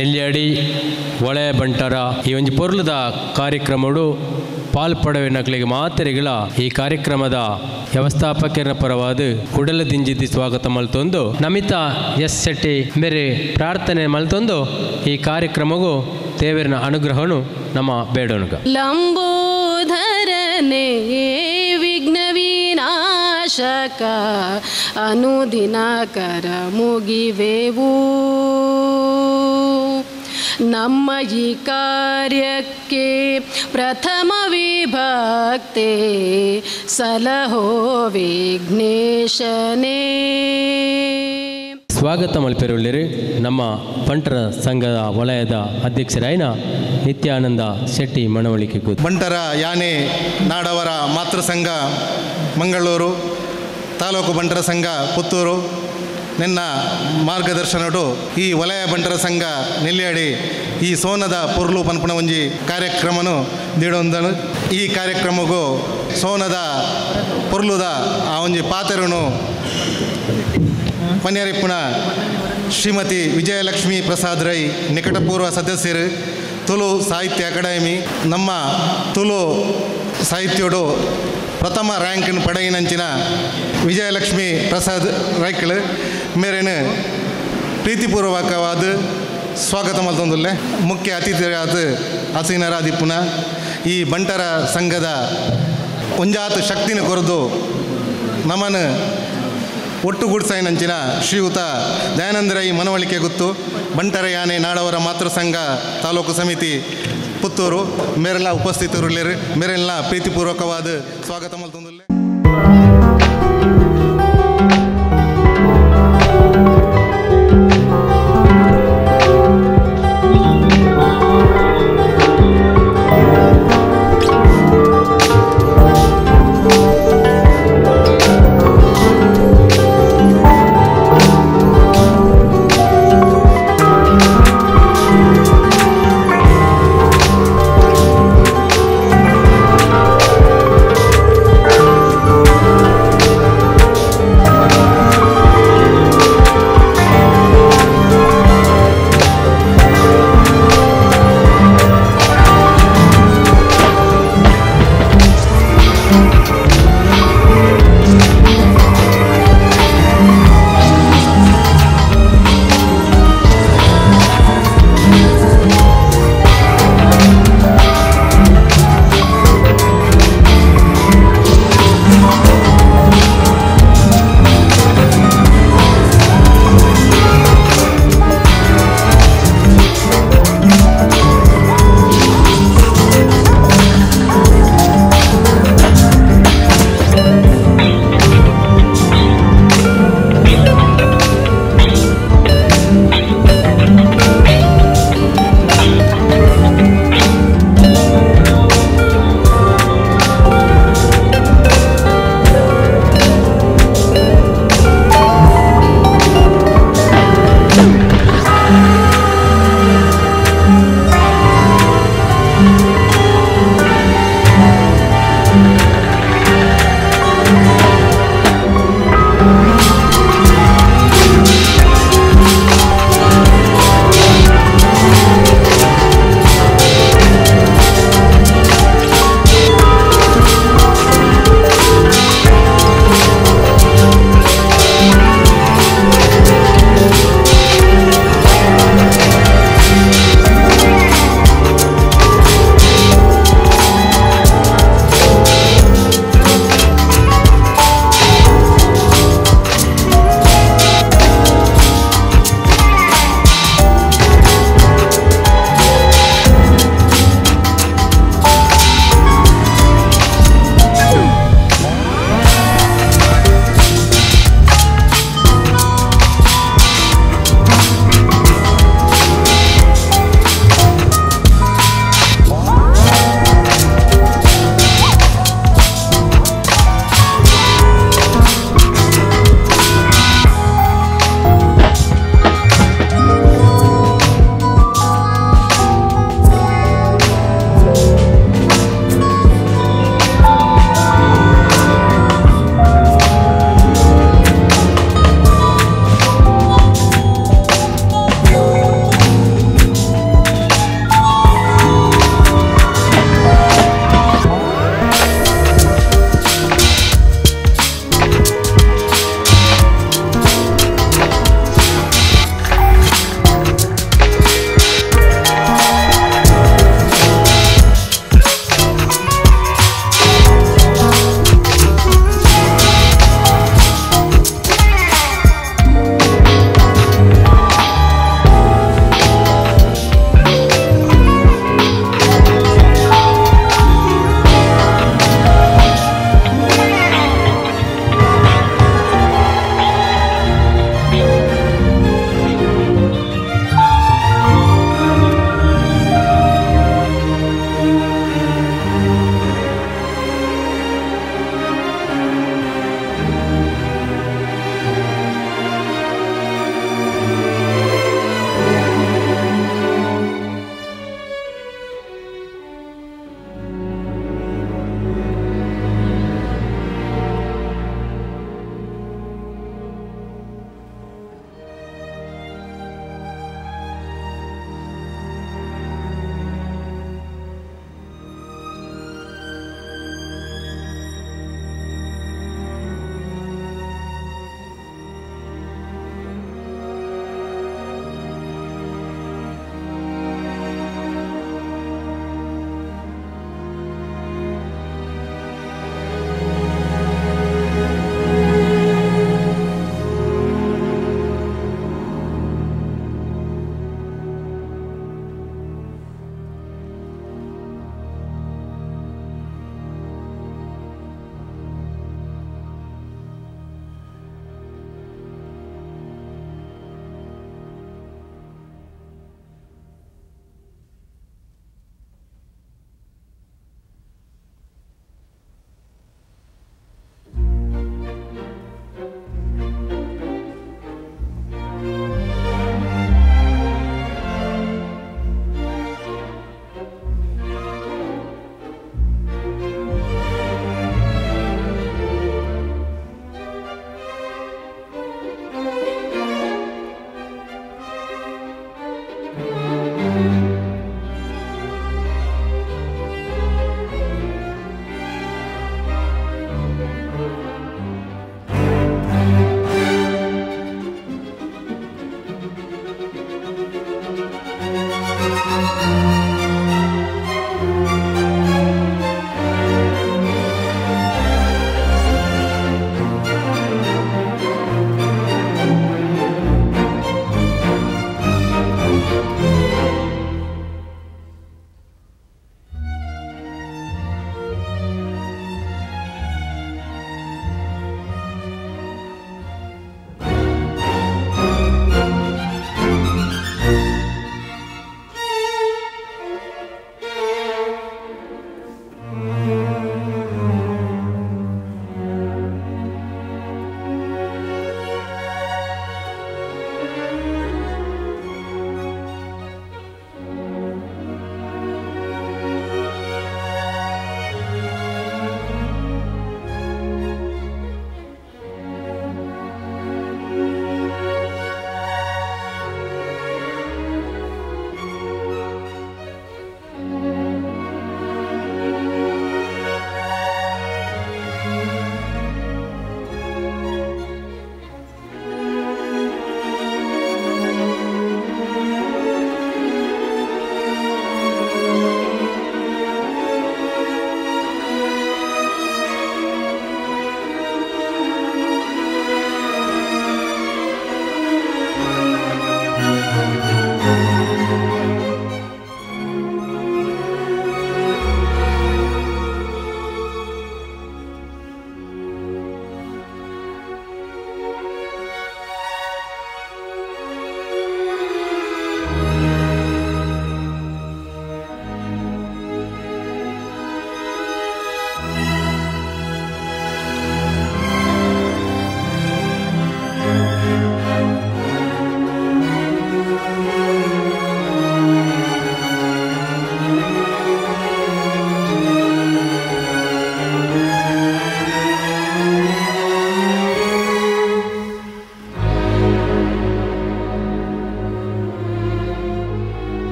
ನೆಲ್ಲಿಯಾಡಿ ಒಳೆ ಬಂಟರ ಈ ಒಂದು ಪೊರ್ಲದ ಕಾರ್ಯಕ್ರಮಗಳು ಪಾಲ್ಪಡವಿನಕ್ಲಿಗೆ ಮಾತೆರೆಗಳ ಈ ಕಾರ್ಯಕ್ರಮದ ವ್ಯವಸ್ಥಾಪಕರ ಪರವಾದ ಕುಡಲ ದಿಂಜಿದ್ದಿ ಸ್ವಾಗತ ಮಲ್ತೊಂದು ನಮಿತ ಎಸ್ ಶೆಟ್ಟಿ ಬೇರೆ ಪ್ರಾರ್ಥನೆ ಮಲ್ತೊಂದು ಈ ಕಾರ್ಯಕ್ರಮಗೂ ದೇವರಿನ ಅನುಗ್ರಹನು ನಮ್ಮ ಬೇಡೋನುಗ ಲಂಬೋಧರನೇ ವಿಘ್ನ ವಿನಾಶಕ ಅನುದಿನ ಕರ ಮುಗಿವೆವು ನಮ್ಮ ಈ ಕಾರ್ಯಕ್ಕೆ ಪ್ರಥಮ ವಿಭಕ್ತೆ ಸಲಹೋ ವಿಘ್ನೇಶನೇ. ಸ್ವಾಗತ ಮಲ್ಪೆರುಳ್ಳಿರಿ ನಮ್ಮ ಬಂಟರ ಸಂಘದ ವಲಯದ ಅಧ್ಯಕ್ಷರಾಯಿನ ನಿತ್ಯಾನಂದ ಶೆಟ್ಟಿ ಮನವಳಿಕೆ ಬಂಟರ ಯಾನೆ ನಾಡವರ ಮಾತೃ ಸಂಘ ಮಂಗಳೂರು ತಾಲೂಕು ಬಂಟರ ಸಂಘ ಪುತ್ತೂರು ನಿನ್ನ ಮಾರ್ಗದರ್ಶನಡು ಈ ವಲಯ ಬಂಟರ ಸಂಘ ನೆಲ್ಲಿಯಾಡಿ ಈ ಸೋನದ ಪೊರ್ಲು ಪನ್ಪುಣ ಒಂಜಿ ಕಾರ್ಯಕ್ರಮನು ನೀಡೊಂದನು ಈ ಕಾರ್ಯಕ್ರಮಗೂ ಸೋನದ ಪೊರ್ಲುದ ಆ ಒಂಜಿ ಪಾತೆರನು ಪನ್ಯಾರಿಪ್ಪುಣ ಶ್ರೀಮತಿ ವಿಜಯಲಕ್ಷ್ಮಿ ಪ್ರಸಾದ್ ರೈ ನಿಕಟಪೂರ್ವ ಸದಸ್ಯರು ತುಳು ಸಾಹಿತ್ಯ ಅಕಾಡೆಮಿ ನಮ್ಮ ತುಳು ಸಾಹಿತ್ಯಡು ಪ್ರಥಮ ರ್ಯಾಂಕನ್ನು ಪಡೆಯಿನಂಚಿನ ವಿಜಯಲಕ್ಷ್ಮಿ ಪ್ರಸಾದ್ ರೈಕಳು ಮೇರೇನು ಪ್ರೀತಿಪೂರ್ವಕವಾದ ಸ್ವಾಗತ ಮಲ್ತೊಂದುಲ್ಲೆ ಮುಖ್ಯ ಅತಿಥಿಯಾದ ಹಸೀನರಾದಿಪ್ಪುನ ಈ ಬಂಟರ ಸಂಘದ ಒಂಜಾತ ಶಕ್ತಿನ ಕೊರದು ನಮ್ಮನ್ನು ಒಟ್ಟುಗೂಡ್ಸಾಯಿನಂಚಿನ ಶ್ರೀಯುತ ದಯಾನಂದ ರೈ ಮನವಳಿಕೆ ಗುತ್ತು ಬಂಟರ ಯಾನೆ ನಾಡವರ ಮಾತೃ ಸಂಘ ತಾಲೂಕು ಸಮಿತಿ ಪುತ್ತೂರು ಮೇರೆಲ್ಲ ಉಪಸ್ಥಿತರುಳ್ಳರು ಮೇರೆಲ್ಲ ಪ್ರೀತಿಪೂರ್ವಕವಾದ ಸ್ವಾಗತ ಮಲ್ತೊಂದುಲ್ಲೆ.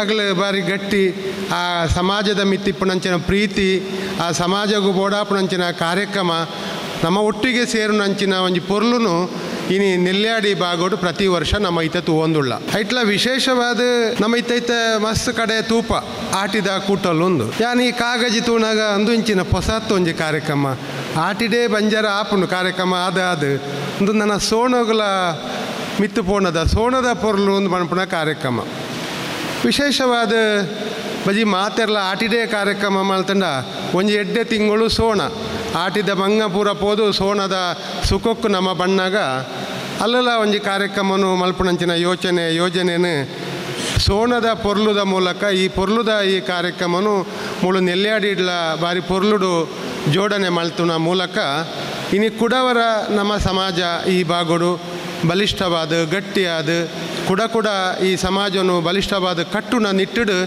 ಅಗಲು ಬಾರಿ ಗಟ್ಟಿ ಆ ಸಮಾಜದ ಮಿತ್ತಿಪ್ಪುನಂಚಿನ ಪ್ರೀತಿ ಆ ಸಮಾಜಗೂ ಬೋಡಾಪುನಂಚಿನ ಕಾರ್ಯಕ್ರಮ ನಮ್ಮ ಒಟ್ಟಿಗೆ ಸೇರುನಂಚಿನ ಒಂಜಿ ಪೊರ್ಲುನು ಇನಿ ನೆಲ್ಯಾಡಿ ಬಾಗೋಡು ಪ್ರತಿ ವರ್ಷ ನಮ್ಮ ಐತ ತೂವೊಂದುಳ್ಳ ಐಟ್ಲ ವಿಶೇಷವಾದ ನಮ್ಮ ಇತ್ತ ಮಸ್ತ್ ಕಡೆ ತೂಪ ಆಟಿದ ಕೂಟಲು ಒಂದು ಯಾನ್ ಈ ಕಾಗಜಿ ತೂಣಾಗ ಅಂದು ಇಂಚಿನ ಹೊಸತ್ತು ಒಂಜಿ ಕಾರ್ಯಕ್ರಮ ಆಟಿಡೇ ಬಂಜಾರ ಆಪುಂಡು ಕಾರ್ಯಕ್ರಮ ಅದು ಒಂದು ನನ್ನ ಸೋಣಗಳ ಮಿತ್ತು ಪೋಣದ ಸೋಣದ ಪೊರ್ಲು ಒಂದು ಮನ್ಪುಣ ಕಾರ್ಯಕ್ರಮ ವಿಶೇಷವಾದ ಬಜಿ ಮಾತೆರ್ಲ ಆಟಿಡೇ ಕಾರ್ಯಕ್ರಮ ಮಲ್ತಂಡ ಒಂಜಿ ಎಡ್ಡೆ ತಿಂಗಳು ಸೋಣ ಆಟಿದ ಮಂಗ ಪೂರ ಪೋದು ಸೋಣದ ಸುಖಕ್ಕೂ ನಮ್ಮ ಬಣ್ಣಾಗ ಅಲ್ಲೆಲ್ಲ ಒಂಜಿ ಕಾರ್ಯಕ್ರಮನು ಮಲ್ಪುಣಂಚಿನ ಯೋಜನೆಯನ್ನು ಸೋಣದ ಪೊರ್ಲುದ ಮೂಲಕ ಈ ಕಾರ್ಯಕ್ರಮನು ಮುಳು ನೆಲ್ಯಾಡಿಡ್ಲ ಬಾರಿ ಪೊರ್ಲುಡು ಜೋಡಣೆ ಮಲ್ತುನ ಮೂಲಕ ಇನಿ ಕುಡವರ ನಮ್ಮ ಸಮಾಜ ಈ ಬಾಗೋಡು ಬಲಿಷ್ಠವಾದ ಗಟ್ಟಿಯಾದ ಕುಡ ಈ ಸಮಾಜನು ಬಲಿಷ್ಠವಾದ ಕಟ್ಟುನ ನಿಟ್ಟಿಡು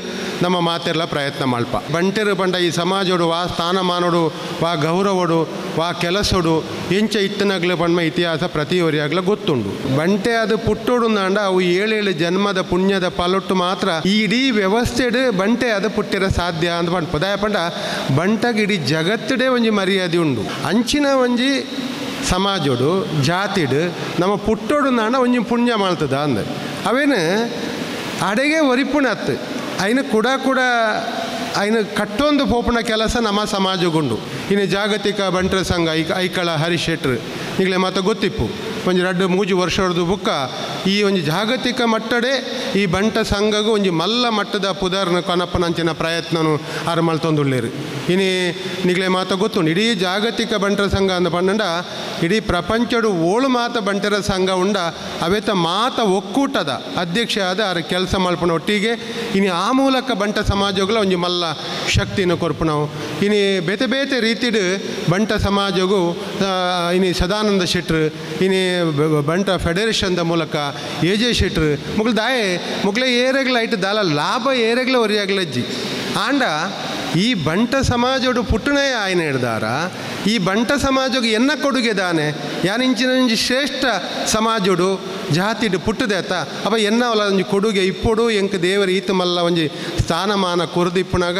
ನಮ್ಮ ಮಾತೆರ್ಲ ಪ್ರಯತ್ನ ಮಲ್ಪ ಬಂಟೆರು ಬಂಡ ಈ ಸಮಾಜೋಡು ವಾ ಸ್ಥಾನಮಾನೋಡು ವಾ ಗೌರವಡು ವಾ ಕೆಲಸೋಡು ಎಂಚ ಇತ್ತನಾಗ್ಲ ಬಣ್ಣ ಇತಿಹಾಸ ಪ್ರತಿಯೊರಿಯಾಗ್ಲ ಗೊತ್ತುಂಡು ಬಂಟೆ ಅದು ಪುಟ್ಟೋಡು ಅಂಡ ಅವು 7 ಜನ್ಮದ ಪುಣ್ಯದ ಪಾಲೊಟ್ಟು ಮಾತ್ರ ಈ ಇಡೀ ವ್ಯವಸ್ಥೆಡು ಬಂಟೆ ಅದು ಪುಟ್ಟಿರ ಸಾಧ್ಯ ಅಂತ ಬಂಡು ಪದಾಯ ಪಂಡ ಬಂಟಗೆ ಇಡೀ ಜಗತ್ತಡೆ ಒಂಜಿ ಮರ್ಯಾದೆ ಉಂಡು ಅಂಚಿನ ಒಂಜಿ ಸಮಾಜೋಡು ಜಾತಿಡು ನಮ್ಮ ಪುಟ್ಟೋಡು ನಾಣ ಒಂಜಿ ಪುಣ್ಯ ಮಾಡ್ತದ ಅಂದ ಅವೇನು ಅಡೆಗೆ ಒರಿಪುಣತ್ತು ಅಯ್ನ ಕೂಡ ಅಯ್ನ ಕಟ್ಟೊಂದು ಪೋಪುಣ ಕೆಲಸ ನಮ್ಮ ಸಮಾಜಗುಂಡು ಇನ್ನು ಜಾಗತಿಕ ಬಂಟರ ಸಂಘ ಐಕಳ ಹರೀಶ್ ಶೆಟ್ರು ಈಗಲೇ ಮಾತ ಗೊತ್ತಿಪ್ಪು ಒಂಜಿ 2-3 ವರ್ಷದ ಬುಕ್ಕ ಈ ಒಂಜಿ ಜಾಗತಿಕ ಮಟ್ಟಡೆ ಈ ಬಂಟ ಸಂಘಗೂ ಒಂಜಿ ಮಲ್ಲ ಮಟ್ಟದ ಪುದರ್ನ ಕೊನಪ್ಪನಂಚಿನ ಪ್ರಯತ್ನನು ಆರು ಮಲ್ತೊಂದುಳ್ಳೇರು ಇನಿ ನಿಗ್ಲೆ ಮಾತ ಗೊತ್ತುಂಡು ಇಡೀ ಜಾಗತಿಕ ಬಂಟರ ಸಂಘ ಅಂದ ಪಂಡ ಇಡೀ ಪ್ರಪಂಚಡು 7 ಮಾತ ಬಂಟರ ಸಂಘ ಉಂಡ ಅವೆತ ಮಾತ ಒಕ್ಕೂಟದ ಅಧ್ಯಕ್ಷ ಆದ ಆರು ಕೆಲಸ ಮಲ್ಪನ ಒಟ್ಟಿಗೆ ಇನಿ ಆ ಮೂಲಕ ಬಂಟ ಸಮಾಜಗಳ ಒಂಜಿ ಮಲ್ಲ ಶಕ್ತಿನ ಕೊರ್ಪು ನಾವು ಇನಿ ಬೇತೆ ಬೇತೆ ರೀತಿಡು ಬಂಟ ಸಮಾಜಗೂ ಇನಿ ಸದಾನಂದ ಶೆಟ್ರು ಇನಿ ಬಂಟ ಫೆಡರೇಷನ್ದ ಮೂಲಕ ಎಜೆ ಶೆಟ್ರು ಮುಗ್ಲೆ ಏರೆಗ್ಲ ಐಟು ದಾಲ ಲಾಭ ಏರೆಗ್ಲ ಒರಿಯಾಗ್ಲಜ್ಜಿ ಆಂಡ ಈ ಬಂಟ ಸಮಾಜೋಡು ಪುಟ್ಟಣೆ ಆಯ್ನ ಹಿಡ್ದಾರ ಈ ಬಂಟ ಸಮಾಜಕ್ಕೆ ಎನ್ನ ಕೊಡುಗೆ ದಾನೆ ಯಾನಿಂಚಿನ ಶ್ರೇಷ್ಠ ಸಮಾಜೋಡು ಜಾತಿಡು ಪುಟ್ಟದೇತ ಅಪ್ಪ ಎನ್ನ ಅವಲ ಒಂಜಿ ಕೊಡುಗೆ ಇಪ್ಪುಡು ಎಂಕ್ ದೇವರ ಈತ ಮಲ್ಲ ಒಂಜಿ ಸ್ಥಾನಮಾನ ಕೊರದಿಪ್ಪುನಾಗ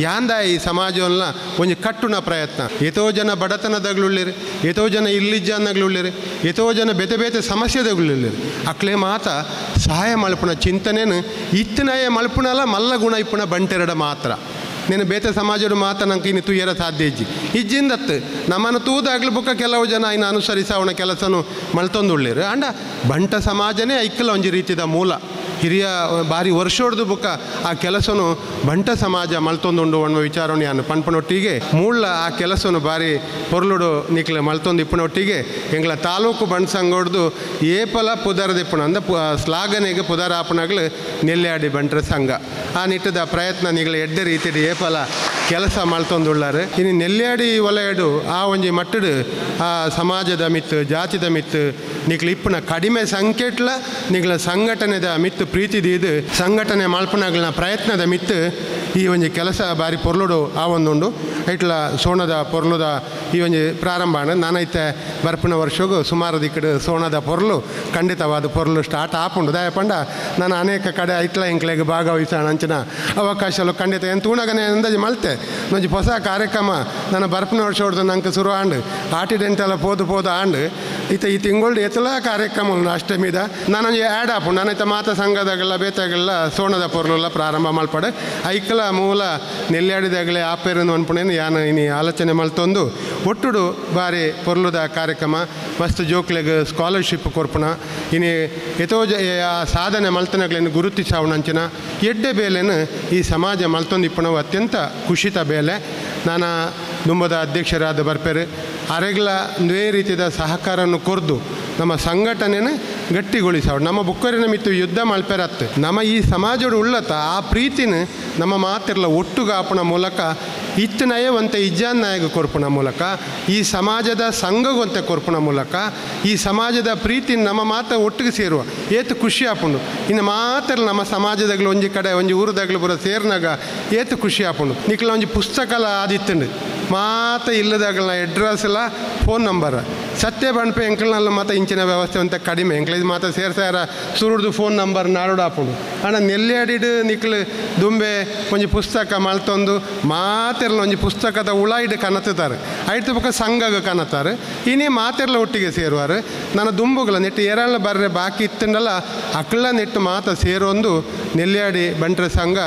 ಯಾಂದ ಈ ಸಮಾಜವನ್ನ ಒಂಜಿ ಕಟ್ಟುನ ಪ್ರಯತ್ನ ಎತೋ ಜನ ಬಡತನದಾಗ್ಲುಳ್ಳಿರಿ ಎತೋ ಜನ ಇಲ್ಲಿಜ್ಜಾನ್ನಾಗ್ಲುಳ್ಳಿರಿ ಎತೋ ಜನ ಬೇತೆ ಬೇತೆ ಸಮಸ್ಯೆದಾಗ್ಲುಳ್ಳಿರಿ ಅಕ್ಲೆ ಮಾತ ಸಹಾಯ ಮಲ್ಪುನ ಚಿಂತನೆನು ಇತ್ತನಾಯ ಮಲ್ಪುನಲ್ಲ ಮಲ್ಲ ಗುಣ ಇಪ್ಪುನ ಬಂಟೆರಡ ಮಾತ್ರ ನೀನು ಬೇತೆ ಸಮಾಜದ ಮಾತ ನಂಗೆ ಇನ್ನು ತೂಯರ ಸಾಧ್ಯ ಇಜ್ಜಿಂದತ್ತು ನಮ್ಮನ್ನು ತೂದಾಗ್ಲು ಬುಕ್ಕ ಕೆಲವು ಜನ ಇನ್ನು ಅನುಸರಿಸವಣ ಕೆಲಸನು ಮಲ್ತೊಂದುಳ್ಳಿರು ಅಂಡ ಬಂಟ ಸಮಾಜನೇ ಐಕ್ಕಲ ಒಂಜಿ ರೀತಿದ ಮೂಲ ಹಿರಿಯ ಬಾರಿ ವರ್ಷೋಡ್ದು ಬುಕ್ಕ ಆ ಕೆಲಸನು ಬಂಟ ಸಮಾಜ ಮಲ್ತೊಂದುಂಡು ಅನ್ನೋ ವಿಚಾರವನ್ನು ನಾನು ಪನ್ಪನೊಟ್ಟಿಗೆ ಮೂಲ ಆ ಕೆಲಸನು ಬಾರಿ ಪೊರ್ಲುಡು ನಿಕ್ಲೆ ಮಲ್ತೊಂದು ಇಪ್ಪನೊಟ್ಟಿಗೆ ಎಂಗ್ಲ ತಾಲೂಕು ಬಂಟ ಸಂಘಡ್ದು ಏಪಲ ಪುದರದಿಪ್ಪಣ ಅಂದ ಶ್ಲಾಘನೆಗೆ ಪುದರಾಪಣಗಳು ನೆಲ್ಯಾಡಿ ಬಂಟರ ಸಂಘ ಆ ನಿಟ್ಟದ ಪ್ರಯತ್ನ ನಿಗ್ಲ ಎಡ್ಡೆ ರೀತಿಯ ಏಪಲ ಕೆಲಸ ಮಲ್ತೊಂದುಳ್ಳಾರು ಇನ್ನು ನೆಲ್ಯಾಡಿ ವಲಯಡು ಆ ಒಂಜಿ ಮಟ್ಟಡು ಆ ಸಮಾಜದ ಮಿತ್ತು ಜಾತಿದ ಮಿತ್ತು ನಿಗ್ಲ ಇಪ್ಪನ ಕಡಿಮೆ ಸಂಖ್ಯೆಟ್ಲ ನಿಗ್ಲ ಸಂಘಟನೆದ ಮಿತ್ತು ಪ್ರೀತಿದೀದು ಸಂಘಟನೆ ಮಲ್ಪನಗಳ ಪ್ರಯತ್ನದ ಮಿತ್ತು ಈ ಒಂಜಿ ಕೆಲಸ ಬಾರಿ ಪೊರ್ಲುಡು ಆ ಒಂದುಂಡು ಐಟ್ಲ ಸೋಣದ ಪೊರ್ಲುದ ಈ ಒಂಜಿ ಪ್ರಾರಂಭ ನಾನೈತೆ ಬರ್ಪುನ ವರ್ಷಗೂ ಸುಮಾರು ದಿಕ್ಕಡು ಸೋಣದ ಪೊರ್ಲು ಖಂಡಿತವಾದ ಪೊರ್ಲು ಸ್ಟಾರ್ಟ್ ಆಪುಂಡು ದಯಪಂಡ ನಾನು ಅನೇಕ ಕಡೆ ಐಟ್ಲ ಇಂಕ್ಲೆಗೆ ಭಾಗವಹಿಸೋಣ ಅಂಚಿನ ಅವಕಾಶಲು ಖಂಡಿತ ಏನು ತೂಣಗನೆ ಅಂದಾಜು ಮಲ್ತೆ ಒಂಜಿ ಹೊಸ ಕಾರ್ಯಕ್ರಮ ನಾನು ಬರ್ಪುನ ವರ್ಷ ಹೊಡೆದು ನಂಗೆ ಶುರು ಆಂಡು ಆಟಿಡೆಂಟೆಲ್ಲ ಪೋದು ಆಂಡು ಈ ತಿಂಗಳು ಎತ್ತಲ ಕಾರ್ಯಕ್ರಮ ಅಷ್ಟಮಿದ ನಾನೊಂದು ಆ್ಯಡ್ ಆಪು ನಾನೈತೆ ಮಾತ ಸಂಘದಾಗೆಲ್ಲ ಬೇತಾಗೆಲ್ಲ ಸೋಣದ ಪೊರ್ಲೆಲ್ಲ ಪ್ರಾರಂಭ ಮಲ್ಪಡೆ ಐಕಲ ಮೂಲ ನೆಲ್ಯಾಡಿದಾಗಲೇ ಆಪೇರನ್ನು ಅನ್ಪುಣೇನು ಯಾನು ಇನಿ ಆಲೋಚನೆ ಮಲ್ತೊಂದು ಒಟ್ಟುಡು ಬಾರಿ ಪೊರ್ಲುದ ಕಾರ್ಯಕ್ರಮ ಮಸ್ತ್ ಜೋಕ್ಲೆಗೆ ಸ್ಕಾಲರ್ಶಿಪ್ ಕೊರ್ಪುಣ ಇನಿ ಎತೋ ಆ ಸಾಧನೆ ಮಲ್ತನಗಳನ್ನು ಗುರುತಿಸವಣಂಚಿನ ಎಡ್ಡೆ ಬೇಲೆನು ಈ ಸಮಾಜ ಮಲ್ತೊಂದಿಪ್ಪಣವು ಅತ್ಯಂತ ಖುಷಿತ ಬೇಲೆ ನಾನು ದುಂಬದ ಅಧ್ಯಕ್ಷರಾದ ಬರ್ಪೇರು ಅರೆಗ್ಲ ನೇ ರೀತಿಯ ಸಹಕಾರವನ್ನು ಕೊರ್ದು ನಮ್ಮ ಸಂಘಟನೆನ ಗಟ್ಟಿಗೊಳಿಸವ ನಮ್ಮ ಬುಕ್ಕರಿನ ಮಿತ್ತು ಯುದ್ಧ ಮಲ್ಪೆರತ್ತೆ ನಮ್ಮ ಈ ಸಮಾಜದ ಉಳ್ಳತ ಆ ಪ್ರೀತಿನ ನಮ್ಮ ಮಾತಿರ್ಲ ಒಟ್ಟುಗಾಪಣ ಮೂಲಕ ಇತ್ತನಯವಂತೆ ಇಜ್ಜಾನ್ನಾಯಗ ಕೊರ್ಪುನ ಮೂಲಕ ಈ ಸಮಾಜದ ಸಂಘವಂತೆ ಕೊರ್ಪುನ ಮೂಲಕ ಈ ಸಮಾಜದ ಪ್ರೀತಿ ನಮ್ಮ ಮಾತ ಒಟ್ಟಿಗೆ ಸೇರುವ ಏತು ಖುಷಿ ಆಪುಂಡು ಇನ್ನು ಮಾತ್ರ ನಮ್ಮ ಸಮಾಜದಾಗಲು ಒಂಜಿ ಕಡೆ ಒಂಜಿ ಊರದಾಗಲು ಬರೋ ಸೇರ್ನಾಗ ಏತು ಖುಷಿ ಆಪುಂಡು ನಿಕ್ಲ ಒಂಜಿ ಪುಸ್ತಕಲ ಆದಿತ್ತಂಡು ಮಾತ ಇಲ್ಲದಾಗಲ ಅಡ್ರೆಸ್ಲ ಫೋನ್ ನಂಬರ್ ಸತ್ಯ ಬಣ್ಪೆ ಎಂಕಲ್ನಲ್ಲ ಮಾತ ಇಂಚಿನ ವ್ಯವಸ್ಥೆ ಅಂತ ಕಡಿಮೆ ಎಂಕ್ಲಿದು ಮಾತ ಸೇರ್ಸಾರ ಸುರುಡ್ದು ಫೋನ್ ನಂಬರ್ ನಾಡು ಹಾಪುಡು ಅಣ್ಣ ನೆಲ್ಲಾಡಿಡು ನಿಕ್ಲು ದುಂಬೆ ಒಂಜಿ ಪುಸ್ತಕ ಮಲ್ತೊಂದು ಮಾತೆರ್ಲ ಒಂಜಿ ಪುಸ್ತಕದ ಉಳಾಯಿಡು ಕನತ್ತಾರೆ ಐದು ಪಕ್ಕ ಸಂಘಗ ಕನತ್ತಾರೆ ಇನ್ನೇ ಮಾತೆರ್ಲ ಒಟ್ಟಿಗೆ ಸೇರುವಾರು ನನ್ನ ದುಂಬುಗಳ ನೆಟ್ಟು ಎರಳ ಬರ್ರೆ ಬಾಕಿ ಇತ್ತಂಡಲ್ಲ ಅಕ್ಳ ನೆಟ್ಟು ಮಾತ ಸೇರೊಂದು ನೆಲ್ಯಾಡಿ ಬಂಟ್ರ ಸಂಘ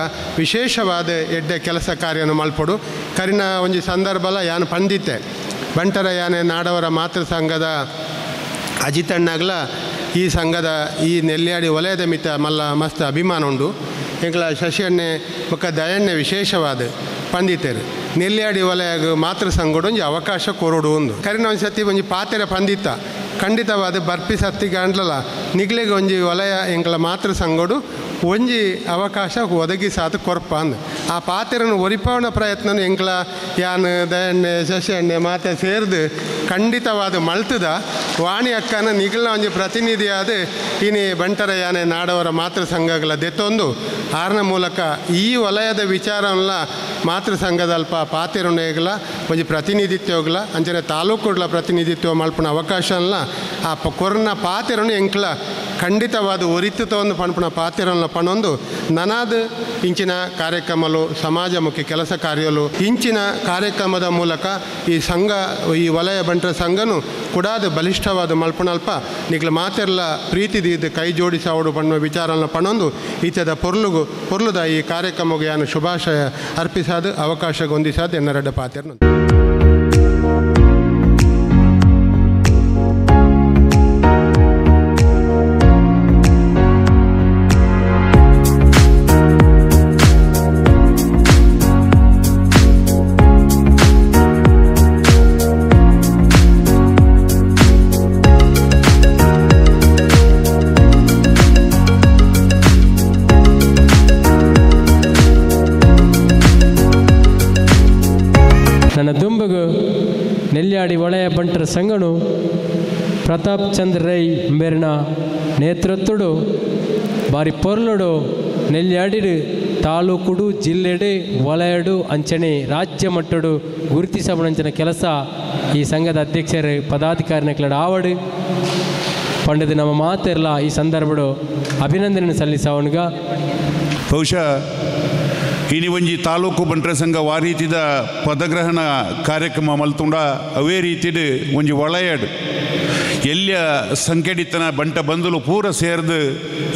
ವಿಶೇಷವಾದ ಎಡ್ಡೆ ಕೆಲಸ ಕಾರ್ಯನ ಮಲ್ಪಡು ಕರಿನ ಒಂಜಿ ಸಂದರ್ಭಲ ಯಾನು ಪಂದಿತ್ತೆ ಬಂಟರ ಯಾನೆ ನಾಡವರ ಮಾತೃ ಸಂಘದ ಅಜಿತಣ್ಣಗ್ಲ ಈ ಸಂಘದ ಈ ನೆಲ್ಯಾಡಿ ವಲಯದ ಮಿತ ಮಲ್ಲ ಮಸ್ತ್ ಅಭಿಮಾನ ಉಂಡು ಎಂಕ್ಲ ಶಶಿಯಣ್ಣೆ ಬೊಕ್ಕ ದಯಣ್ಣೆ ವಿಶೇಷವಾದ ಪಂದಿತೇರು ನೆಲ್ಯಾಡಿ ವಲಯಗ ಮಾತೃ ಸಂಘಡು ಒಂಜಿ ಅವಕಾಶ ಕೊರೋಡು ಒಂದು ಕರಿನ ಒಂದು ಸತಿ ಒಂಜಿ ಪಾತೆರ ಪಂದಿತ್ತ ಖಂಡಿತವಾದ ಬರ್ಪಿ ಸತ್ತಿಗೆ ಅಂಡ್ಲಲ್ಲ ನಿಗ್ಲೆಗೆ ಒಂಜಿ ವಲಯ ಎಂಕ್ಲ ಮಾತೃ ಸಂಘಡು ಒಂಜಿ ಅವಕಾಶ ಒದಗಿಸಾತು ಕೊರ್ಪ ಅಂದು ಆ ಪಾತೆರನ್ನು ಒರಿಪವನ ಪ್ರಯತ್ನ ಎಂಕ್ಲ ಯಾನು ದಯಣ್ಣೆ ಶಶಿಯಣ್ಣೆ ಮಾತೆ ಸೇರಿದು ಖಂಡಿತವಾದ ಮಲ್ತದ ವಾಣಿ ಅಕ್ಕನ ನಿಗಲ್ನ ಒಂಜಿ ಪ್ರತಿನಿಧಿಯಾದ ಇನಿ ಬಂಟರ ಯಾನೆ ನಾಡವರ ಮಾತೃ ಸಂಘಗಳ ದೆತ್ತೊಂದು ಆರ್ನ ಮೂಲಕ ಈ ವಲಯದ ವಿಚಾರವನ್ನ ಮಾತೃ ಸಂಘದಲ್ಪ ಪಾತೆರುನೇಗಲ ಒಂಜಿ ಪ್ರತಿನಿಧಿತ್ವಗಲ ಅಂಚನೆ ತಾಲೂಕುಗಳ ಪ್ರತಿನಿಧಿತ್ವ ಮಲ್ಪನ ಅವಕಾಶನ ಆ ಕೊರೋನಾ ಪಾತೆರನ್ನು ಎಂಕ್ಲ ಖಂಡಿತವಾದ ಒರಿತುತವನ್ನು ಪಣಪುನ ಪಾತೆರನ್ನ ಪಣೊಂದು ನನಾದ ಇಂಚಿನ ಕಾರ್ಯಕ್ರಮಲು ಸಮಾಜಮುಖಿ ಕೆಲಸ ಕಾರ್ಯಲು ಇಂಚಿನ ಕಾರ್ಯಕ್ರಮದ ಮೂಲಕ ಈ ಸಂಘ ಈ ವಲಯ ಬಂಟರ ಸಂಘನು ಕುಡಾದ ಬಲಿಷ್ಠವಾದ ಮಲ್ಪನಲ್ಪ ನಿಗ್ಲ ಮಾತೆರ್ಲ ಪ್ರೀತಿದಿದ್ದು ಕೈ ಜೋಡಿಸಾವಡು ಪಣ್ಣುವ ವಿಚಾರನ ಪಣೊಂದು ಈತದ ಪೊರ್ಲುದ ಈ ಕಾರ್ಯಕ್ರಮಕ್ಕೆ ಯಾನು ಶುಭಾಶಯ ಅರ್ಪಿಸಾದು ಅವಕಾಶ ಹೊಂದಿಸಾದು ಎನ್ನರಡ್ಡ ಪಾತೆರ್ನು ನನ್ನ ದುಂಬಗು ನೆಲ್ಯಾಡಿ ವಲಯ ಬಂಟರ ಸಂಘನು ಪ್ರತಾಪ್ ಚಂದ್ರ ರೈ ಮೇರಿನ ನೇತೃತ್ವಡು ಬಾರಿ ಪೊರ್ಲುಡು ನೆಲ್ಯಾಡಿಡು ತಾಲೂಕುಡು ಜಿಲ್ಲೆಡು ವಲಯಡು ಅಂಚನೆ ರಾಜ್ಯ ಮಟ್ಟಡು ಗುರುತಿಸಬಡಂಚಿನ ಕೆಲಸ ಈ ಸಂಘದ ಅಧ್ಯಕ್ಷರು ಪದಾಧಿಕಾರಿನಕ್ಲಡ ಆವಡು ಪಂಡದು ನಮ್ಮ ಮಾತೆರ್ಲ ಈ ಸಂದರ್ಭಡು ಅಭಿನಂದನೆ ಸಲ್ಲಿಸವನ್ಗ ಬಹುಶಃ ಇನಿ ಒಂಜಿ ತಾಲೂಕು ಬಂಟರ ಸಂಘ ಆ ರೀತಿದ ಪದಗ್ರಹಣ ಕಾರ್ಯಕ್ರಮ ಮಲ್ತುಂಡ ಅವೇ ರೀತಿಡ್ ಒಂಜಿ ವಲಯಡ್ ಎಲ್ಲಿಯ ಸಂಖ್ಯೆಡಿತನ ಬಂಟ ಬಂದಲು ಪೂರ ಸೇರ್ದು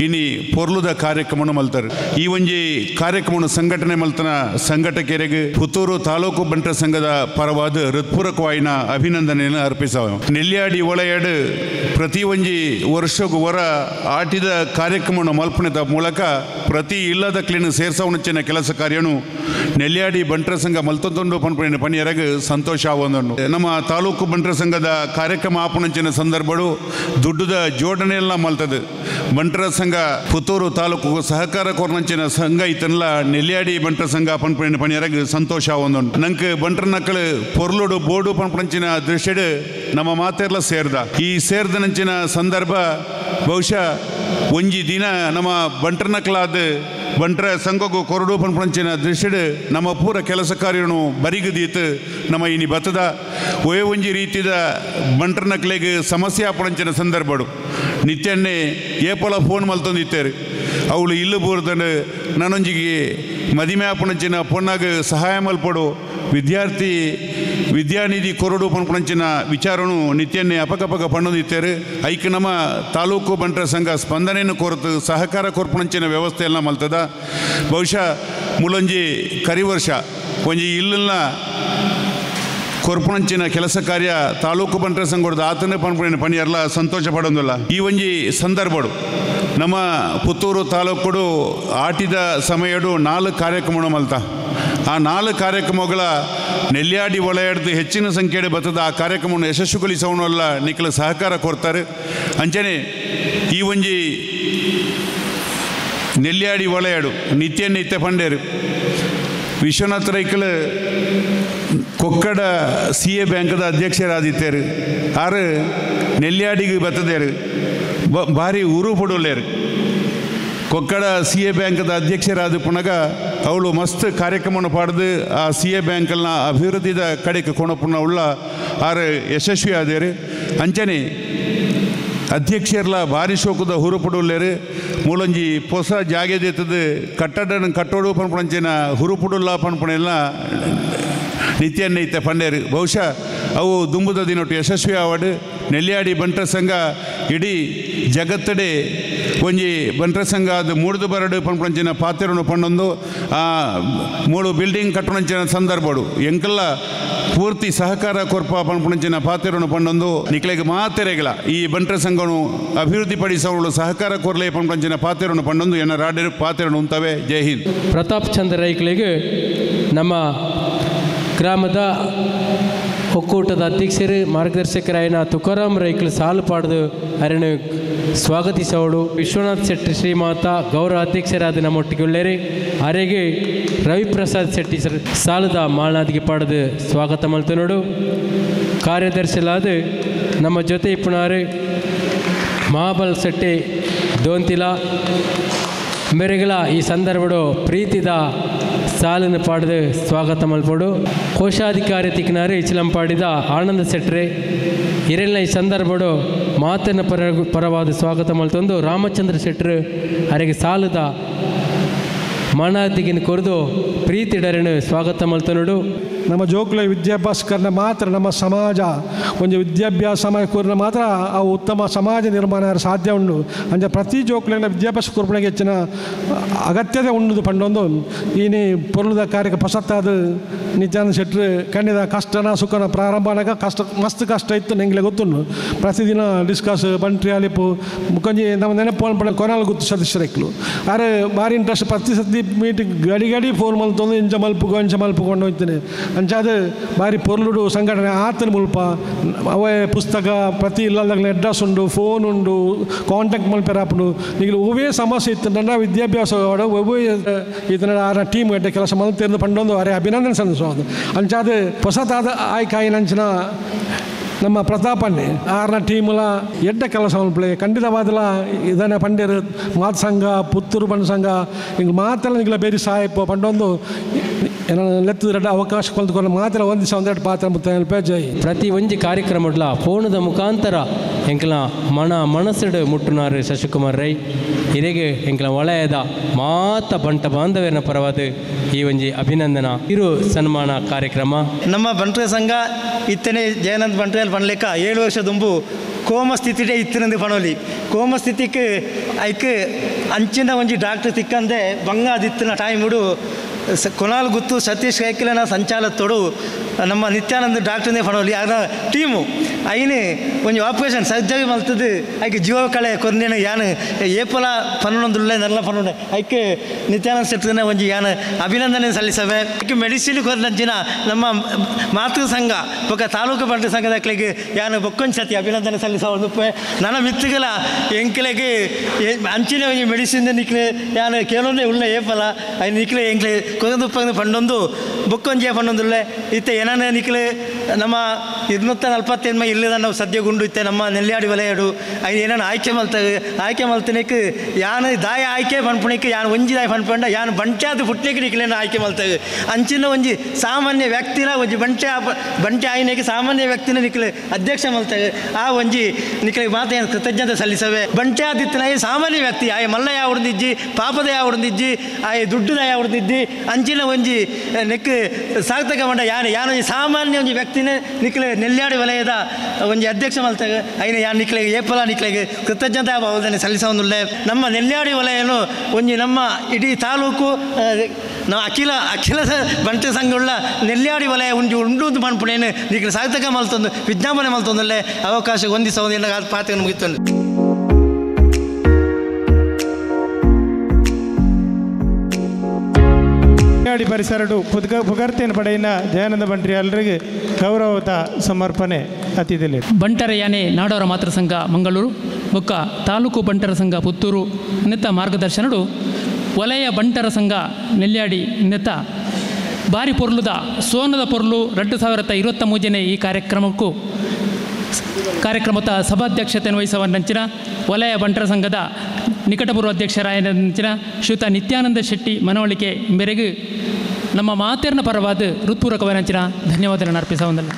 ಇನಿ ಪೊರ್ಲುದ ಕಾರ್ಯಕ್ರಮವನ್ನು ಮಲ್ತಾರೆ ಈ ಒಂಜಿ ಕಾರ್ಯಕ್ರಮವನ್ನು ಸಂಘಟನೆ ಮಲ್ತನ ಸಂಘಟಕರಿಗೆ ಪುತ್ತೂರು ತಾಲೂಕು ಬಂಟರ ಸಂಘದ ಪರವಾದ ಹೃತ್ಪೂರ್ವಕವಾಯಿನ ಅಭಿನಂದನೆಯನ್ನು ಅರ್ಪಿಸವ ನೆಲ್ಯಾಡಿ ವಲಯಡ್ ಪ್ರತಿ ಒಂಜಿ ವರ್ಷಗೂ ಹೊರ ಆಟಿದ ಕಾರ್ಯಕ್ರಮವನ್ನು ಮಲ್ಪನೆದ ಮೂಲಕ ಪ್ರತಿ ಇಲ್ಲದ ಕ್ಲೀನ್ ಸೇರ್ಸವನಚ್ಚಿನ ಕೆಲಸ ಕಾರ್ಯನು ನೆಲ್ಯಾಡಿ ಬಂಟರ ಸಂಘ ಮಲ್ತೊಂದು ಪನ್ಪುಣಿನ ಪಣಿಯರಗ ಸಂತೋಷ ಆವೊಂದು ನಮ್ಮ ತಾಲೂಕು ಬಂಟರ ಸಂಘದ ಕಾರ್ಯಕ್ರಮ ಆಪುಣಂಚಿನ ಸಂದರ್ಭಗಳು ದುಡ್ಡದ ಜೋಡಣೆಯೆಲ್ಲ ಮಲ್ತದೆ ಬಂಟರ ಸಂಘ ಪುತ್ತೂರು ತಾಲೂಕು ಸಹಕಾರ ಕೋರ್ನಂಚಿನ ಸಂಘ ಇತ್ತನಲ್ಲ ನೆಲ್ಯಾಡಿ ಬಂಟರ ಸಂಘ ಪನ್ಪುಣಿನ ಪಣಿಯರಗ ಸಂತೋಷ ಆವೊಂದು ನಂಗೆ ಬಂಟರ ನಕ್ಕಳು ಪೊರ್ಲುಡು ಬೋರ್ಡು ಪನ್ಪುಣಂಚಿನ ದೃಶ್ಯಡ್ ನಮ್ಮ ಮಾತೆರ್ಲ ಸೇರ್ದ ಈ ಸೇರ್ದನಂಚಿನ ಸಂದರ್ಭ ಬಹುಶಃ ಒಂಜಿ ದಿನ ನಮ್ಮ ಬಂಟರ ನಕ್ಕಲಾದ ಬಂಟರ ಸಂಘಗೂ ಕೊರಡು ಪನ್ಪುಣಂಚಿನ ದೃಶ್ಯಡ್ ನಮ್ಮ ಪೂರ ಕೆಲಸ ಕಾರ್ಯನು ಬರಿಗದೀತು ನಮ್ಮ ಇನಿ ಬತ್ತದ ಒಯ್ ಒಂಜಿ ರೀತಿದ ಬಂಟರ ನಕ್ಲೆಗೆ ಸಮಸ್ಯೆ ಆಪಣಂಚಿನ ಸಂದರ್ಭಡು ನಿತ್ಯನ್ನೇ ಏಪಲ ಫೋನ್ ಮಲ್ತೊಂದಿತ್ತೇರು ಅವಳು ಇಲ್ಲು ಬೂರ್ದಂಡು ನಾನೊಂಜಿಗೆ ಮದಿಮೆ ಆಪಣಂಚಿನ ಪೊನ್ನಾಗ ಸಹಾಯ ಮಲ್ಪಡು ವಿದ್ಯಾನಿಧಿ ಕೊರಡು ಪನ್ಪುಣಂಚಿನ ವಿಚಾರನು ನಿತ್ಯನ್ನೇ ಅಪಕಪಕ ಪಣ್ಣೊಂದಿತ್ತೇರು ಐಕ್ ನಮ್ಮ ತಾಲೂಕು ಬಂಟರ ಸಂಘ ಸ್ಪಂದನೆಯನ್ನು ಕೊರತು ಸಹಕಾರ ಕೊರ್ಪುಣಂಚಿನ ವ್ಯವಸ್ಥೆ ಎಲ್ಲ ಮಲ್ತದ ಬಹುಶಃ ಮುಲೊಂಜಿ ಕರಿ ವರ್ಷ ಒಂಜಿ ಇಲ್ಲನ್ನ ಕೊರ್ಪುಣಂಚಿನ ಕೆಲಸ ಕಾರ್ಯ ತಾಲೂಕು ಬಂಟರ ಸಂಘದ ಆತನೇ ಪನ್ಪುಣಿನ ಪಣಿಯರ್ಲ ಸಂತೋಷ ಪಡೋದಿಲ್ಲ ಈ ಒಂಜಿ ಸಂದರ್ಭಡು ನಮ್ಮ ಪುತ್ತೂರು ತಾಲೂಕುಡು ಆಟಿದ ಸಮಯಡು 4 ಕಾರ್ಯಕ್ರಮ ಮಲ್ತ ಆ 4 ಕಾರ್ಯಕ್ರಮಗಳ ನೆಲ್ಯಾಡಿ ವಲಯದ ಹೆಚ್ಚಿನ ಸಂಖ್ಯೆಡೆ ಬರ್ತದ ಆ ಕಾರ್ಯಕ್ರಮವನ್ನು ಯಶಸ್ವಿಗೊಳಿಸೋಣಲ್ಲ ನಿಖಲ ಸಹಕಾರ ಕೊಡ್ತಾರೆ ಅಂಚನೆ ಈ ಒಂಜಿ ನೆಲ್ಯಾಡಿ ವಲಯಡು ನಿತ್ಯ ಪಂಡೇರು ವಿಶ್ವನಾಥ ರೈಕಲ್ ಕೊಕ್ಕಡ CA ಬ್ಯಾಂಕದ ಅಧ್ಯಕ್ಷರಾದಿತ್ತೇರು ಆರು ನೆಲ್ಯಾಡಿಗೆ ಬರ್ತದೇರು ಭಾರಿ ಉರು ಪಡೋಲೇರು ಕೊಕ್ಕಡ CA ಬ್ಯಾಂಕದ ಅಧ್ಯಕ್ಷರಾದ ಪುನಗ ಅವಳು ಮಸ್ತ್ ಕಾರ್ಯಕ್ರಮವನ್ನು ಪಾಡ್ದು ಆ CA ಬ್ಯಾಂಕಲ್ನ ಅಭಿವೃದ್ಧಿದ ಕಡೆಗೆ ಕೊಣಪುಣ ಉಳ್ಳ ಆರು ಯಶಸ್ವಿ ಆದೇರು ಅಂಚನೆ ಅಧ್ಯಕ್ಷರ್ಲ ಭಾರಿ ಶೋಕದ ಹುರುಪುಡುಲ್ಲೇರು ಮೂಲಂಜಿ ಹೊಸ ಜಾಗೆದೆತ್ತದು ಕಟ್ಟಡ ಕಟ್ಟೋಡು ಪನ್ಪಣಂಚಿನ ಹುರುಪುಡುಲ್ಲ ಪನ್ಪಣೆಲ್ಲ ನಿತ್ಯನ್ನೈತೆ ಪಂಡೇರು ಬಹುಶಃ ಅವು ದುಂಬುದ ದಿನೊಟ್ಟು ಯಶಸ್ವಿ ಆವಾಡು ನೆಲ್ಯಾಡಿ ಬಂಟರ ಸಂಘ ಇಡೀ ಜಗತ್ತಡೆ ಒಂಜಿ ಬಂಟರ ಸಂಘ ಅದು ಮೂಡ್ದು ಬರಡು ಪನ್ಪಣಂಚಿನ ಪಾತ್ರವನ್ನು ಪಂಡೊಂದು ಆ ಮೂಳು ಬಿಲ್ಡಿಂಗ್ ಕಟ್ಟಣಂಚಿನ ಸಂದರ್ಭಡು ಎಂಕಲ್ಲ ಪೂರ್ತಿ ಸಹಕಾರ ಕೊರ್ಪ ಪನ್ಪಣಂಚಿನ ಪಾತ್ರವನ್ನು ಪಂಡೊಂದು ನಿಕ್ಲೆಗೆ ಮಾತೆರೆಗಳ ಈ ಬಂಟರ ಸಂಘವನ್ನು ಅಭಿವೃದ್ಧಿಪಡಿಸಲು ಸಹಕಾರ ಕೊರಲೆ ಪನ್ಪಣಂಚಿನ ಪಾತ್ರವನ್ನು ಪಂಡೊಂದು ಎನ್ನ ರಾಡ್ಯರು ಪಾತ್ರವನ್ನು ಉಂತವೆ. ಜೈ ಹಿಂದ್. ಪ್ರತಾಪ್ ಚಂದ್ರ ರೈಕ್ಲಿಗೆ ನಮ್ಮ ಗ್ರಾಮದ ಒಕ್ಕೂಟದ ಅಧ್ಯಕ್ಷರು ಮಾರ್ಗದರ್ಶಕರಾಯಿನ ತುಕಾರಾಮ್ ರೈಕ್ಲು ಸಾಲು ಪಾಡ್ದು ಅರನ್ನು ಸ್ವಾಗತಿಸೋಡು. ವಿಶ್ವನಾಥ್ ಶೆಟ್ಟಿ ಶ್ರೀಮಾತ ಗೌರವ ಅಧ್ಯಕ್ಷರಾದ ನಮ್ಮೊಟ್ಟಿಗೆ ಉಳ್ಳೇರಿ ಅರೆಗೆ ರವಿಪ್ರಸಾದ್ ಶೆಟ್ಟಿ ಸಾಲದ ಮಾಳನಾದಿಗೆ ಪಾಡ್ದು ಸ್ವಾಗತ ಮಲ್ತನೋಡು. ಕಾರ್ಯದರ್ಶಿಲಾದ ನಮ್ಮ ಜೊತೆ ಇಪ್ಪುನಾರು ಮಹಾಬಲ್ ಶೆಟ್ಟಿ ದೋಂತಿಲ ಮೇರೆಗಳ ಈ ಸಂದರ್ಭಡು ಪ್ರೀತಿದ ಸಾಲನ್ನು ಪಾಡ್ದು ಸ್ವಾಗತ ಮಲ್ಪಡು. ಕೋಶಾಧಿಕಾರಿ ತಿಕ್ಕಿನಾರು ಇಚ್ಲಂಪಾಡಿದ ಆನಂದ ಶೆಟ್ರೆ ಹಿರಲ್ನ ಈ ಸಂದರ್ಭಡು ಮಾತನ ಪರವಾದ ಸ್ವಾಗತ ಮಲ್ತೊಂದು ರಾಮಚಂದ್ರ ಶೆಟ್ರು ಅರೆಗೆ ಸಾಲದ ಮಾನಾದಿಗಿನ ಕೊರೆದು ಪ್ರೀತಿಡರನ್ನು ಸ್ವಾಗತ ಮಲ್ತನೋಡು. ನಮ್ಮ ಜೋಕ್ಲ ವಿದ್ಯಾಭ್ಯಾಸಕರನ್ನ ಮಾತ್ರ ನಮ್ಮ ಸಮಾಜ ಒಂದು ವಿದ್ಯಾಭ್ಯಾಸ ಕೊರನ ಮಾತ್ರ ಆ ಉತ್ತಮ ಸಮಾಜ ನಿರ್ಮಾಣ ಸಾಧ್ಯ ಉಂಡು. ಅಂದರೆ ಪ್ರತಿ ಜೋಕ್ಲ ವಿದ್ಯಾಭ್ಯಾಸ ಕೊರ್ಪಣೆಗೆ ಹೆಚ್ಚಿನ ಅಗತ್ಯತೆ ಉಂಡು ಪಂಡೊಂದು ಈನಿ ಪೊರ್ಲದ ಕಾರ್ಯಕ್ಕೆ ಪಸತ್ತಾದ ನಿತ್ಯಾನಂದ ಶೆಟ್ರು ಖಂಡಿತ ಕಷ್ಟನ ಸುಖನ ಪ್ರಾರಂಭನಾಗ ಕಷ್ಟ ಮಸ್ತ್ ಕಷ್ಟ ಇತ್ತು ನಂಗೆ ಗೊತ್ತುಂಡು. ಪ್ರತಿದಿನ ಡಿಸ್ಕಸ್ ಬಂಟ್ರಿ ಅಲಿಪು ಕೊಂಚ ನಮ್ಮ ನೆನಪು ಪಡ ಕೊನಾಲ್ ಗೊತ್ತು ಸದಸ್ಯರೆಕ್ಲು ಆದರೆ ಭಾರಿ ಇಂಟ್ರೆಸ್ಟ್ ಪ್ರತಿ ಸತಿ ಮೀಟಿಂಗ್ ಗಡಿ ಫೋನ್ ಮಲ್ತೊಂದು ಇಂಚ ಮಲ್ಪುಕೊಂಡು ಹೋಗ್ತೇನೆ ಅಂಚಾದ ಭಾರಿ ಪೊರ್ಲುಡು ಸಂಘಟನೆ ಆತನ ಮುಲ್ಪ ಅವೇ ಪುಸ್ತಕ ಪ್ರತಿ ಇಲ್ಲದಾಗಲೇ ಅಡ್ರೆಸ್ ಉಂಡು, ಫೋನ್ ಉಂಡು, ಕಾಂಟ್ಯಾಕ್ಟ್ ಮಲ್ಪೆರಾಪುಂಡು. ಈಗ ಒವೇ ಸಮಸ್ಯೆ ಇತ್ತು ನನ್ನ ವಿದ್ಯಾಭ್ಯಾಸ ಒವ್ವೇ ಇದನ್ನ ಆ ಟೀಮ್ ಗಡ್ಡೆ ಕೆಲಸ ಮಲ್ತಿருந்து ಪಂಡೊಂದು ಅರೆ ಅಭಿನಂದನೆ ಸಲ್ಲಿಸೋದು. ಅಂಚಾದ ಹೊಸತಾದ ಆಯ್ಕಾಯಿನಂಚಿನ ನಮ್ಮ ಪ್ರತಾಪನ್ನೇ ಆರ್ನ ಟೀಮ್ಲ ಎಡ್ಡ ಕೆಲಸ ಮಲ್ಪಲೆ ಖಂಡಿತವಾದಲ ಇದನ್ನ ಪಂಡೇರು ಮಾತು ಸಂಘ ಪುತ್ತೂರು ಬಂಡ ಸಂಘ ಹಿಂಗೆ ಮಾತೆಲ್ಲ ನಿಗ್ಲ ಬೇರೆ ಸಹಾಯಪ್ಪ ಪಂಡೊಂದು ಲೆತ್ತದ ಅವಕಾಶ ಕಲ್ತ್ಕೊಂಡು ಮಾತ್ರ ಒಂದು ದಿವಸ ಒಂದೆರಡು ಪಾತ್ರ ಮುತ್ತ ಜೈ. ಪ್ರತಿ ಒಂಜಿ ಕಾರ್ಯಕ್ರಮಡ್ಲ ಫೋನದ ಮುಖಾಂತರ ಎಂಕಲ ಮನಸ್ಸಡು ಮುಟ್ಟುನಾರು ಶಶಿಕುಮಾರ್ ರೈ ಹಿರೆಗೆ ಎಂಕಲ ವಲಯದ ಮಾತ ಬಂಟ ಬಾಂಧವ್ಯನ ಪರವಾದ ಈ ಒಂಜಿ ಅಭಿನಂದನಾ ಇರು ಸನ್ಮಾನ ಕಾರ್ಯಕ್ರಮ. ನಮ್ಮ ಬಂಟ್ರ ಸಂಘ ಇತ್ತನೆ ಜಯನಂದ್ ಬಂಟ್ರಲ್ಲಿ ಪಣಲೆಕ್ಕ 7 ವರ್ಷ ದುಂಬು ಕೋಮ ಸ್ಥಿತಿಡೆ ಇತ್ತಿನಂದು ಪಣೋಲಿ ಕೋಮ ಸ್ಥಿತಿಗೆ ಐಕ್ ಅಂಚಿನ ಒಂಜಿ ಡಾಕ್ಟರ್ ತಿಕ್ಕಂದೆ ಬಂಗಾದಿತ್ತಿನ ಟೈಮುಡು ಕೊನಾಲ್ ಗುತ್ತು ಸತೀಶ್ ಕೈಕಿಲನ ಸಂಚಾಲತ್ತೋಡು ನಮ್ಮ ನಿತ್ಯಾನಂದ ಡಾಕ್ಟರ್ನೇ ಪಣೋಲಿ ಆಗ ಟೀಮು ಐನೇ ಒಂಜಿ ಆಪರೇಷನ್ ಸರ್ಜರಿ ಮಲ್ತದ್ದು ಐಕೆ ಜೀವ ಕಳೆ ಕೊರ್ನೇನ ಯಾನು ಏಪಲ ಪನ್ನೊಂದುಳ್ಳೆ ನೆಲ್ಲ ಪನ್ನೊಂಡೆ ಐಕೆ ನಿತ್ಯಾನಂದ ಶೆಟ್ರನ ಒಂಜಿ ಯಾನು ಅಭಿನಂದನೆ ಸಲ್ಲಿಸವೆ. ಐಕೆ ಮೆಡಿಸಿನ್ ಕೊರ್ನಂಚಿನ ನಮ್ಮ ಮಾತೃ ಸಂಘ ಬೊಕ್ಕ ತಾಲೂಕು ಬಂಟ ಸಂಘದಕ್ಲೆಗೆ ಯಾನು ಬೊಕ್ಕೊಂದು ಸತಿ ಅಭಿನಂದನೆ ಸಲ್ಲಿಸೋದು ನನ್ನ ಮಿತ್ರಗಳ ಎಂಕ್ಲೆಗೆ ಅಂಚಿನ ಒಂಜಿ ಮೆಡಿಸಿನ್ ನಿಕ್ಲೆ ಯಾನು ಕೆಲವೊಂದೇ ಉಳ್ಳೆ ಏಪಲ ಐ ನಿಕ್ಲೆ ಎಂಕ್ಲೆ ಕೊರದುಪ್ಪಂದು ಪಂಡೊಂದು ಬೊಕ್ಕೊಂಜೆ ಪನ್ನೊಂದುಳ್ಳೆ ಇತ್ತೆ ಏನಾನ ನಿಕ್ಲೆ ನಮ್ಮ 248 ಇಲ್ಲದ ನಾವು ಸದ್ಯ ಗುಂಡು ಇತ್ತೆ ನಮ್ಮ ನೆಲ್ಯಾಡಿ ವಲಯಡು ಐದು ಏನಾನ ಆಯ್ಕೆ ಮಲ್ತನಿಕ್ಕೆ ಯಾನು ದಾಯ ಆಯ್ಕೆ ಪನ್ಪುಣಿಕ್ಕೆ ಯಾನು ಒಂಜಿ ದಾಯ ಪನ್ಪಂಡ ಯಾನು ಬಂಟ್ಯಾದ ಪುಟ್ನಿಕ್ಕೆ ನಿಕ್ಲೇನ ಆಯ್ಕೆ ಮಲ್ತವೆ ಅಂಚಿನ ಒಂಜಿ ಸಾಮಾನ್ಯ ವ್ಯಕ್ತಿನ ಒಂಜಿ ಬಂಟೆ ಆಯ್ನೆಗೆ ಸಾಮಾನ್ಯ ವ್ಯಕ್ತಿನ ನಿಕ್ಲೆ ಅಧ್ಯಕ್ಷ ಮಲ್ತವೆ ಆ ಒಂಜಿ ನಿಕ್ಲೆ ಮಾತ ಕೃತಜ್ಞತೆ ಸಲ್ಲಿಸವೆ. ಬಂಟೆ ಆದಿತ್ತಿನ ಸಾಮಾನ್ಯ ವ್ಯಕ್ತಿ ಆಯ ಮಲ್ಲಯ ಉಡ್ದಿಜ್ಜಿ ಪಾಪದಯ ಉಡ್ದಿಜ್ಜಿ ಆಯ ದುಡ್ಡುದಯ ಉಡ್ದಿದ್ದಿ ಅಂಚಿನ ಒಂಜಿ ನೆಕ್ ಸಾರ್ಥಕ ಮಂಡ ಯಾನು ಸಾಮಾನ್ಯ ಒಂಜಿ ವ್ಯಕ್ತಿನೇ ನಿಕ್ಲೆ ನೆಲ್ಯಾಡಿ ವಲಯದ ಒಂಜಿ ಅಧ್ಯಕ್ಷ ಮಲ್ತಾಗ ಐನ ಯಾನು ನಿಕ್ಲೆಗೆ ಏಪಲ ನಿಕ್ಲೆಗೆ ಕೃತಜ್ಞತಾ ಭಾವನೆ ಸಲ್ಲಿಸೋನುಳ್ಳೆ. ನಮ್ಮ ನೆಲ್ಯಾಡಿ ವಲಯನು ಒಂಜಿ ನಮ್ಮ ಇಡೀ ತಾಲೂಕು ನಾವು ಅಖಿಲ ಬಂಟ ಸಂಘವುಳ್ಳ ನೆಲ್ಯಾಡಿ ವಲಯ ಉಂಡು ಮನ್ಪುಣೇನು ನಿಕ್ಲೆ ಸಾರ್ಥಕ ಮಲ್ತೊಂದು ವಿಜ್ಞಾಪನೆ ಮಲ್ತೊಂದುಳ್ಳೆ ಅವಕಾಶ ಹೊಂದಿಸೋದು ಎನ್ನ ಪಾತ್ರ ಮುಗಿತೊಂದು. ಪರಿಸರಡು ಪುಗರ್ತಿಯನ್ನು ಪಡೆಯಿನ ಜಯಾನಂದ ಬಂಟ್ರಿ ಎಲ್ಲರಿಗೆ ಗೌರವದ ಸಮರ್ಪಣೆ ಅತಿಥಿಲಿ ಬಂಟರ ಯಾನೆ ನಾಡೋರ ಮಾತೃ ಸಂಘ ಮಂಗಳೂರು ಬೊಕ್ಕ ತಾಲೂಕು ಬಂಟರ ಸಂಘ ಪುತ್ತೂರು ಇನ್ನೆತ್ತ ಮಾರ್ಗದರ್ಶನಡು ವಲಯ ಬಂಟರ ಸಂಘ ನೆಲ್ಯಾಡಿ ಇನ್ನೆತ್ತ ಬಾರಿ ಪೊರ್ಲುದ ಸೋನದ ಪೊರ್ಲು 2023 ಈ ಕಾರ್ಯಕ್ರಮದ ಸಭಾಧ್ಯಕ್ಷತೆಯನ್ನು ವಹಿಸುವ ನಂಚಿನ ವಲಯ ಬಂಟರ ಸಂಘದ ನಿಕಟಪೂರ್ವ ಅಧ್ಯಕ್ಷರಾಯಂಚಿನ ಶ್ರೀಯುತ ನಿತ್ಯಾನಂದ ಶೆಟ್ಟಿ ಮನವಳಿಕೆ ಮೇರೆಗೆ ನಮ್ಮ ಮಾತೆರ್ನ ಪರವಾದ ಹೃತ್ಪೂರ್ವಕವಾದಂಚಿನ ಧನ್ಯವಾದಗಳನ್ನು ಅರ್ಪಿಸೋದಲ್ಲ.